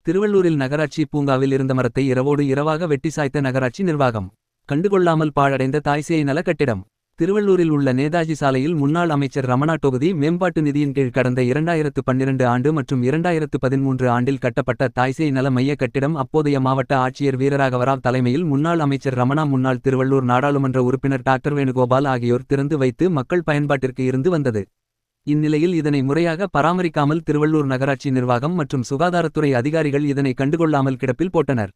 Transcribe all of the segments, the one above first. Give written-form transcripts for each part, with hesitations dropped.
திருவள்ளூரில் நகராட்சி பூங்காவில் இருந்த மரத்தை இரவோடு இரவாக வெட்டி சாய்த்த நகராட்சி நிர்வாகம். கண்டுகொள்ளாமல் பாழடைந்த தாய்சேய் நல கட்டிடம். திருவள்ளூரில் உள்ள நேதாஜி சாலையில் முன்னாள் அமைச்சர் ரமணா தொகுதி மேம்பாட்டு நிதியின் கீழ் கடந்த 2012 ஆண்டு மற்றும் 2013 ஆண்டில் கட்டப்பட்ட தாய்சேய் நல மைய கட்டிடம் அப்போதைய மாவட்ட ஆட்சியர் வீரராகவராவ் தலைமையில் முன்னாள் அமைச்சர் ரமணா, முன்னாள் திருவள்ளூர் நாடாளுமன்ற உறுப்பினர் டாக்டர் வேணுகோபால் ஆகியோர் திறந்து வைத்து மக்கள் பயன்பாட்டிற்கு இருந்து வந்தது. இந்நிலையில் இதனை முறையாக பராமரிக்காமல் திருவள்ளூர் நகராட்சி நிர்வாகம் மற்றும் சுகாதாரத்துறை அதிகாரிகள் இதனை கண்டுகொள்ளாமல் கிடப்பில் போட்டனர்.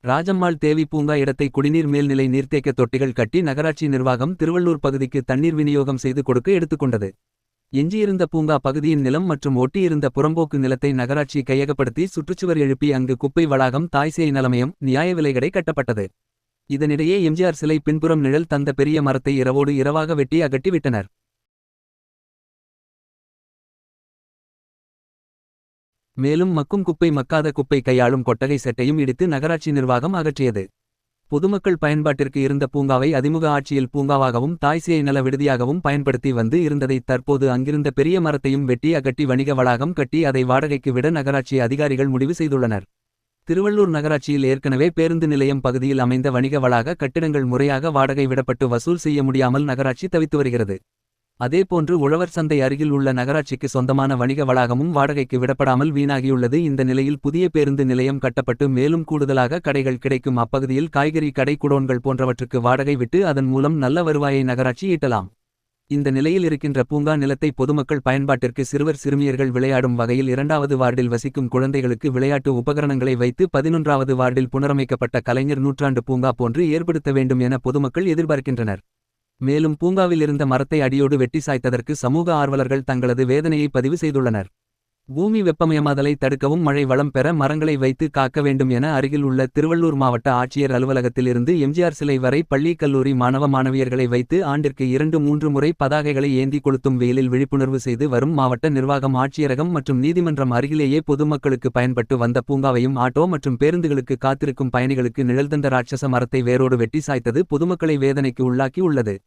ராஜம்மாள் தேவி பூங்கா இடத்தை குடிநீர் மேல்நிலை நீர்த்தேக்க தொட்டிகள் கட்டி நகராட்சி நிர்வாகம் திருவள்ளூர் பகுதிக்கு தண்ணீர் விநியோகம் செய்து கொடுக்க எடுத்துக்கொண்டது. எஞ்சியிருந்த பூங்கா பகுதியின் நிலம் மற்றும் ஒட்டியிருந்த புறம்போக்கு நிலத்தை நகராட்சி கையகப்படுத்தி சுற்றுச்சுவர் எழுப்பி அங்கு குப்பை வளாகம், தாய்சேய் நலமயம், நியாய விலைக்கடை கட்டப்பட்டது. இதனிடையே எம்ஜிஆர் சிலை பின்புறம் நிழல் தந்த பெரிய மரத்தை இரவோடு இரவாக வெட்டி அகட்டி விட்டனர். மேலும் மக்கும் குப்பை, மக்காத குப்பை கையாளும் கொட்டகை செட்டையும் இடித்து நகராட்சி நிர்வாகம் அகற்றியது. பொதுமக்கள் பயன்பாட்டிற்கு இருந்த பூங்காவை அதிமுக ஆட்சியில் பூங்காவாகவும் தாய்சேய் நல விடுதியாகவும் பயன்படுத்தி வந்து இருந்ததை தற்போது அங்கிருந்த பெரிய மரத்தையும் வெட்டி அகட்டி வணிக வளாகம் கட்டி அதை வாடகைக்கு விட நகராட்சி அதிகாரிகள் முடிவு செய்துள்ளனர். திருவள்ளூர் நகராட்சியில் ஏற்கனவே பேருந்து நிலையம் பகுதியில் அமைந்த வணிக வளாக கட்டிடங்கள் முறையாக வாடகை விடப்பட்டு வசூல் செய்ய முடியாமல் நகராட்சி தவித்து வருகிறது. அதேபோன்று உழவர் சந்தை அருகில் உள்ள நகராட்சிக்கு சொந்தமான வணிக வளாகமும் வாடகைக்கு விடப்படாமல் வீணாகியுள்ளது. இந்த நிலையில் புதிய பேருந்து நிலையம் கட்டப்பட்டு மேலும் கூடுதலாக கடைகள் கிடைக்கும் அப்பகுதியில் காய்கறி கடை, குடோன்கள் போன்றவற்றுக்கு வாடகை விட்டு அதன் மூலம் நல்ல வருவாயை நகராட்சி ஈட்டலாம். இந்த நிலையில் இருக்கின்ற பூங்கா நிலத்தை பொதுமக்கள் பயன்பாட்டிற்கு சிறுவர் சிறுமியர்கள் விளையாடும் வகையில் 2வது வார்டில் வசிக்கும் குழந்தைகளுக்கு விளையாட்டு உபகரணங்களை வைத்து 11வது வார்டில் புனரமைக்கப்பட்ட கலைஞர் நூற்றாண்டு பூங்கா போன்று ஏற்படுத்த வேண்டும் என பொதுமக்கள் எதிர்பார்க்கின்றனர். மேலும் பூங்காவில் இருந்த மரத்தை அடியோடு வெட்டி சாய்த்ததற்கு சமூக ஆர்வலர்கள் தங்களது வேதனையை பதிவு செய்துள்ளனர். பூமி வெப்பமயமாதலை தடுக்கவும் மழை வளம் பெற மரங்களை வைத்து காக்க வேண்டும் என அருகில் உள்ள திருவள்ளூர் மாவட்ட ஆட்சியர் அலுவலகத்தில் இருந்து எம்ஜிஆர் சிலை வரை பள்ளி கல்லூரி மாணவ மாணவியர்களை வைத்து ஆண்டிற்கு 2-3 முறை பதாகைகளை ஏந்தி கொளுத்தும் வெயிலில் விழிப்புணர்வு செய்து வரும் மாவட்ட நிர்வாகம், ஆட்சியரகம் மற்றும் நீதிமன்றம் அருகிலேயே பொதுமக்களுக்கு பயன்பட்டு வந்த பூங்காவையும் ஆட்டோ மற்றும் பேருந்துகளுக்கு காத்திருக்கும் பயணிகளுக்கு நிழல்தந்த ராட்சச மரத்தை வேரோடு வெட்டி சாய்த்தது பொதுமக்களை வேதனைக்கு உள்ளாக்கி உள்ளது.